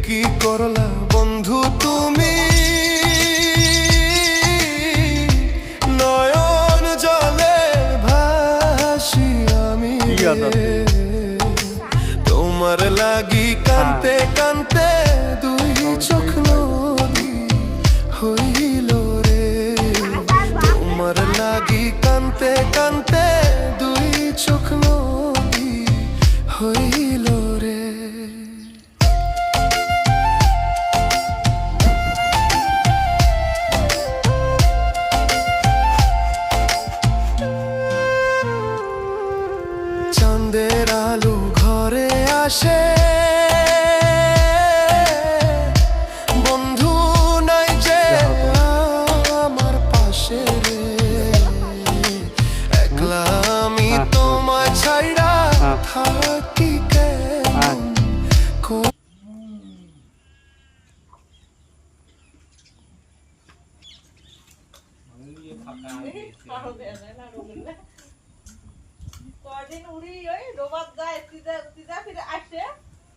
কি করলা বন্ধু তুমি, নয়ন জলে ভাসি আমি তোমার লাগি কানতে কানতে দুই চোখ নদী হইল রে। তোমার লাগি কানতে কানতে দুই চোখ নদী হইল রে। চাঁদের আলো ঘরে আসে, বন্ধু নাই যে আমার পাশে রে। একলা আমি তোমায় ছাইড়া থাকি কেমন কদিন উড়ি ওই রোবট যায়, সিধা সিধা ফিরে আসে।